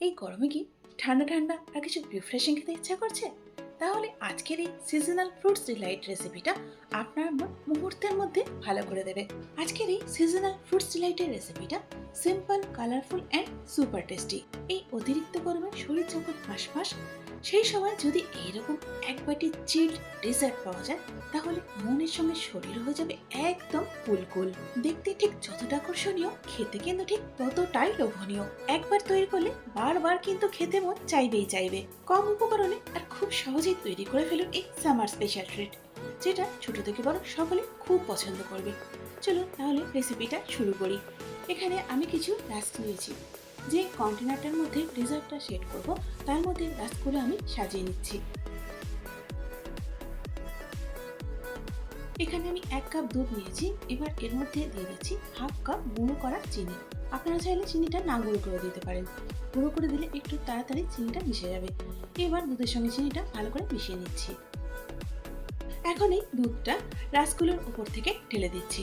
এই গরমে কি ঠান্ডা ঠান্ডা আর কিছু রিফ্রেশিং খেতে ইচ্ছা করছে? তাহলে আজকের এই সিজনাল ফ্রুটস ডিলাইট রেসিপিটা আপনার মন মুহূর্তের মধ্যে ভালো করে দেবে। আজকের এই সিজনাল ফ্রুটস ডিলাইটের রেসিপিটা simple, colourful and super tasty. এই অতিরিক্ত গরমে শরীর যখন হাঁসফাঁস, সেই সময় যদি এইরকম এক বাটি চিল্ড ডেজার্ট পাওয়া যায়, তাহলে মনের সঙ্গে শরীর হয়ে যাবে একদম কুলকুল। দেখতে ঠিক যতটা আকর্ষণীয়, খেতে কিন্তু ঠিক ততটাই লোভনীয়। একবার তৈরি করলে বারবার কিন্তু খেতে মন চাইবেই চাইবে। কম উপকরণে আর খুব সহজেই তৈরি করে ফেলুন এই সামার স্পেশাল ট্রিট, যেটা ছোট থেকে বড় সকলে খুব পছন্দ করবে। চলুন তাহলে রেসিপিটা শুরু করি। এখানে আমি কিছু রাস্ক নিয়েছি। যে কন্টেনারটার মধ্যে ডেজার্টটা সেট করব, তার মধ্যে রাস্কগুলো আমি সাজিয়ে নিচ্ছি। এখানে আমি 1 কাপ দুধ নিয়েছি। এবার এর মধ্যে দিয়ে দিচ্ছি হাফ কাপ গুঁড়ো করা চিনি। আপনারা চাইলে চিনিটা না গুঁড়ো করে দিতে পারেন। গুঁড়ো করে দিলে একটু তাড়াতাড়ি চিনিটা মিশে যাবে। এবার দুধের সঙ্গে চিনিটা ভালো করে মিশিয়ে নিচ্ছি। এখন এই দুধটা রাসগুলোর উপর থেকে ঢেলে দিচ্ছি।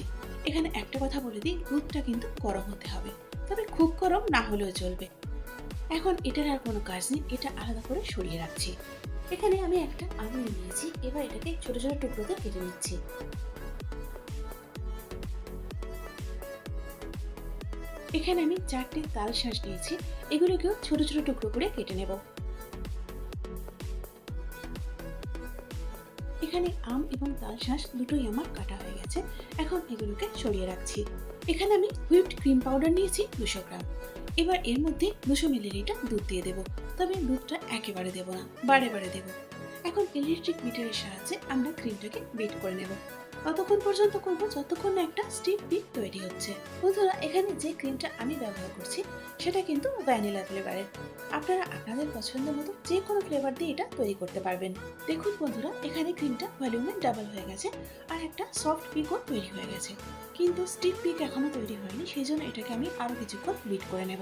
এখানে একটা কথা বলে দিই, দুধটা কিন্তু গরম হতে হবে, তবে খুব গরম না হলেও চলবে। এখন এটার আর কোনো কাজ নেই, এটা আলাদা করে সরিয়ে রাখছি। এখানে আমি একটা আলু নিয়েছি। এবার এটাকে ছোট ছোট টুকরোতে কেটে নিচ্ছি। এখানে আমি 4টে তাল শাঁস নিয়েছি। এগুলোকেও ছোট ছোট টুকরো করে কেটে নেব। এখানে আম এবং তাল শাঁস দুটোই আমার কাটা হয়ে গেছে। এখন এগুলোকে সরিয়ে রাখছি। এখানে আমি হুইপড ক্রিম পাউডার নিয়েছি 200 গ্রাম। এবার এর মধ্যে 200 মিলিলিটার দুধ দিয়ে দেবো, তবে দুধটা একেবারে দেবো না, বারে বারে দেবো। এখন ইলেকট্রিক মিটারের সাহায্যে আমরা ক্রিমটাকে বিট করে নেব। ততক্ষণ পর্যন্ত করবো যতক্ষণ না একটা স্টিফ বিট তৈরি হচ্ছে। বন্ধুরা, এখানে যে ক্রিমটা আমি ব্যবহার করছি সেটা কিন্তু ভ্যানিলা ফ্লেভারের। আপনারা আপনাদের পছন্দ মতো যে কোনো ফ্লেভার দিয়ে এটা তৈরি করতে পারবেন। দেখুন বন্ধুরা, এখানে ক্রিমটা ভলিউমে ডাবল হয়ে গেছে আর একটা সফট পিকও তৈরি হয়ে গেছে, কিন্তু স্টিফ পিক এখনো তৈরি হয়নি, সেই জন্য এটাকে আমি আরো কিছুক্ষণ বিট করে নেব।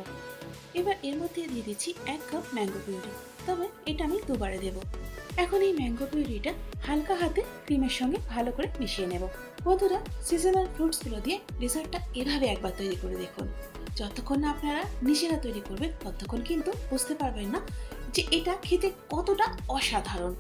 এবার এর মধ্যে দিয়ে দিচ্ছি 1 কাপ ম্যাঙ্গো পিউরি, তবে এটা আমি দুবারে দেব। এখন এই ম্যাঙ্গো পিউরিটা হালকা হাতে ক্রিমের সঙ্গে ভালো করে মিশিয়ে নেব। বন্ধুরা, সিজনাল ফ্রুটসগুলো দিয়ে ডেজার্টটা এভাবে একবার তৈরি করে দেখুন। যতক্ষণ না আপনারা নিজেরা তৈরি করবেন, ততক্ষণ কিন্তু বুঝতে পারবেন না যে এটা খেতে কতটা অসাধারণ।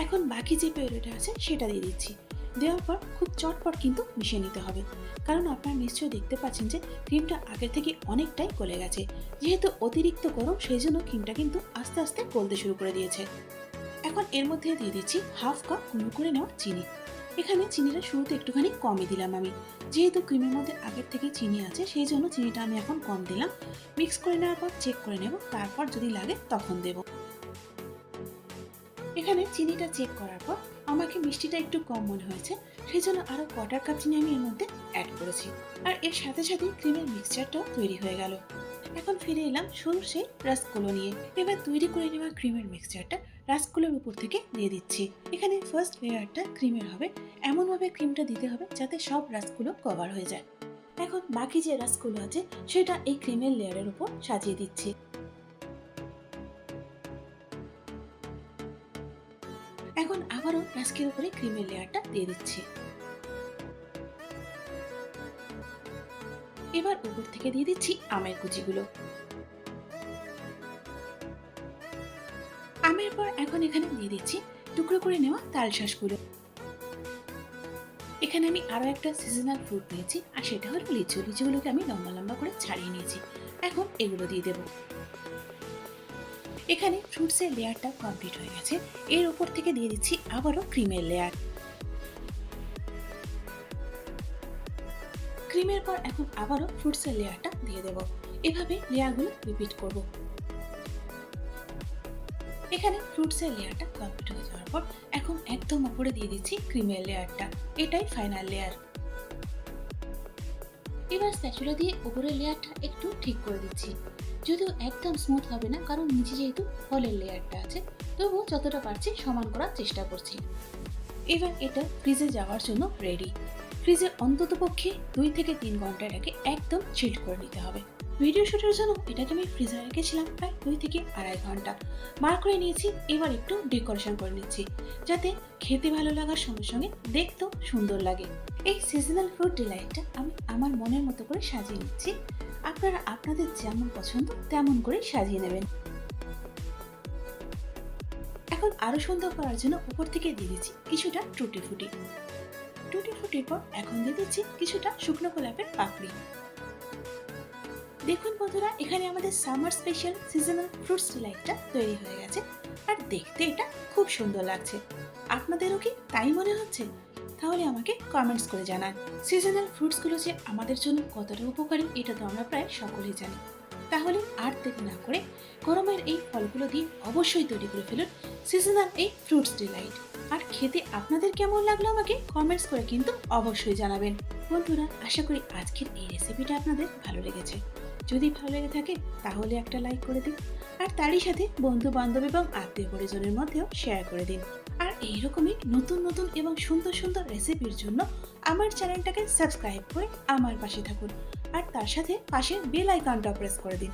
এখন বাকি যে পিউরিটা আছে সেটা দিয়ে দিচ্ছি। দেওয়ার পর খুব চটপট কিন্তু মিশিয়ে নিতে হবে, কারণ আপনারা নিশ্চয়ই দেখতে পাচ্ছেন যে ক্রিমটা আগে থেকে অনেকটাই গলে গেছে। যেহেতু অতিরিক্ত গরম, সেই জন্য ক্রিমটা কিন্তু আস্তে আস্তে গলতে শুরু করে দিয়েছে। এখন এর মধ্যে দিয়ে দিচ্ছি হাফ কাপ গুঁড়ো করে নেওয়া চিনি। এখানে চিনিটা শুরুতে একটুখানি কমই দিলাম আমি, যেহেতু ক্রিমের মধ্যে আগের থেকে চিনি আছে, সেই জন্য চিনিটা আমি এখন কম দিলাম। মিক্স করে নেওয়ার পর চেক করে নেব, তারপর যদি লাগে তখন দেব। এখানে চিনিটা চেক করার পর আমাকে মিষ্টিটা একটু কম মনে হয়েছে, সেই জন্য আরো 1/4 কাপ চিনি আমি এর মধ্যে অ্যাড করেছি। আর এর সাথে সাথে ক্রিমের মিক্সচারটাও তৈরি হয়ে গেল। এখন ফিরে এলাম শুরুর সেই রাসগুলো নিয়ে। এবার তৈরি করে নেওয়া ক্রিমের মিক্সচারটা রাসগুলোর উপর থেকে দিয়ে দিচ্ছি। এখানে ফার্স্ট লেয়ারটা ক্রিমের হবে, এমনভাবে ক্রিমটা দিতে হবে যাতে সব রাসগুলো কভার হয়ে যায়। এখন বাকি যে রাসগুলো আছে সেটা এই ক্রিমের লেয়ারের উপর সাজিয়ে দিচ্ছি। এখন আবারও রাস্কের উপরে ক্রিমের লেয়ারটা দিয়ে দিচ্ছি। এবার উপর থেকে দিয়ে দিচ্ছি আমের কুচিগুলো। আমের পর এখন এখানে দিয়ে দিচ্ছি টুকরো করে নেওয়া তাল শাঁসগুলো। এখানে আমি আরো একটা সিজনাল ফ্রুট নিয়েছি, আর সেটা হলো লিচু। লিচুগুলোকে আমি লম্বা লম্বা করে ছাড়িয়ে নিয়েছি। এখন এগুলো দিয়ে দেব। এখানে ফ্রুটসের লেয়ারটা কমপ্লিট হয়ে গেছে। এর উপর থেকে দিয়ে দিচ্ছি আবারও ক্রিমের লেয়ার। ক্রিমের পর এখন আবারও ফ্রুটসের লেয়ারটা দিয়ে দেব। এভাবে লেয়ারগুলো রিপিট করব। এখানে ফ্রুটসের লেয়ারটা কমপ্লিট হয়ে যাওয়ার পর এখন একদম উপরে দিয়ে দিচ্ছি ক্রিমের লেয়ারটা। এটাই ফাইনাল লেয়ার। এবার স্প্যাচুলা দিয়ে উপরের লেয়ারটা একটু ঠিক করে দিচ্ছি, যদিও একদম স্মুথ হবে না, কারণ নিচে যেহেতু ফলের লেয়ারটা আছে, তবুও যতটা পারছি সমান করার চেষ্টা করছি। এবার এটা ফ্রিজে যাওয়ার জন্য রেডি। ফ্রিজে অন্ততপক্ষে 2 থেকে 3 ঘন্টার আগে একদম চিল্ড করে নিতে হবে। ভিডিও শুটের জন্য এটাকে আমি ফ্রিজে রেখেছিলাম প্রায় 2 থেকে 2.5 ঘন্টা। মার করে নিয়েছি। এবার একটু ডেকোরেশন করে নিচ্ছি, যাতে খেতে ভালো লাগার সঙ্গে সঙ্গে দেখতেও সুন্দর লাগে। এই সিজনাল ফ্রুট ডিলাইটটা আমি আমার মনের মতো করে সাজিয়ে নিচ্ছি। আপনারা আপনাদের যেমন পছন্দ তেমন করে সাজিয়ে নেবেন। এখন আরো সুন্দর করার জন্য উপর থেকে দিয়ে দিচ্ছি কিছুটা টুটি ফুটি। টুটি ফুটির পর এখন দিয়ে দিচ্ছি কিছুটা শুকনো গোলাপের পাপড়ি। দেখুন বন্ধুরা, এখানে আমাদের সামার স্পেশাল সিজনাল ফ্রুটস ডিলাইটটা তৈরি হয়ে গেছে। আর দেখতে এটা খুব সুন্দর লাগছে। আপনাদেরও কি তাই মনে হচ্ছে? তাহলে আমাকে কমেন্টস করে জানান। সিজনাল ফ্রুটসগুলো যে আমাদের জন্য কতটা উপকারী এটা তো আমরা প্রায় সকলেই জানি। তাহলে আর দেরি না করে গরমের এই ফলগুলো দিয়ে অবশ্যই তৈরি করে ফেলুন সিজনাল এই ফ্রুটস ডিলাইট। আর খেতে আপনাদের কেমন লাগলো আমাকে কমেন্টস করে কিন্তু অবশ্যই জানাবেন। বন্ধুরা, আশা করি আজকের এই রেসিপিটা আপনাদের ভালো লেগেছে। যদি ভালো লেগে থাকে তাহলে একটা লাইক করে দিন। আর তারই সাথে বন্ধু বান্ধব এবং আত্মীয় পরিজনের মধ্যেও শেয়ার করে দিন। আর এইরকমই নতুন নতুন এবং সুন্দর সুন্দর রেসিপির জন্য আমার চ্যানেলটাকে সাবস্ক্রাইব করে আমার পাশে থাকুন। আর তার সাথে পাশের বেল আইকনটা প্রেস করে দিন,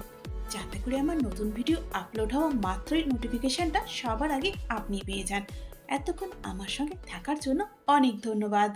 যাতে করে আমার নতুন ভিডিও আপলোড হওয়া মাত্রই নোটিফিকেশনটা সবার আগে আপনি পেয়ে যান। এতক্ষণ আমার সঙ্গে থাকার জন্য অনেক ধন্যবাদ।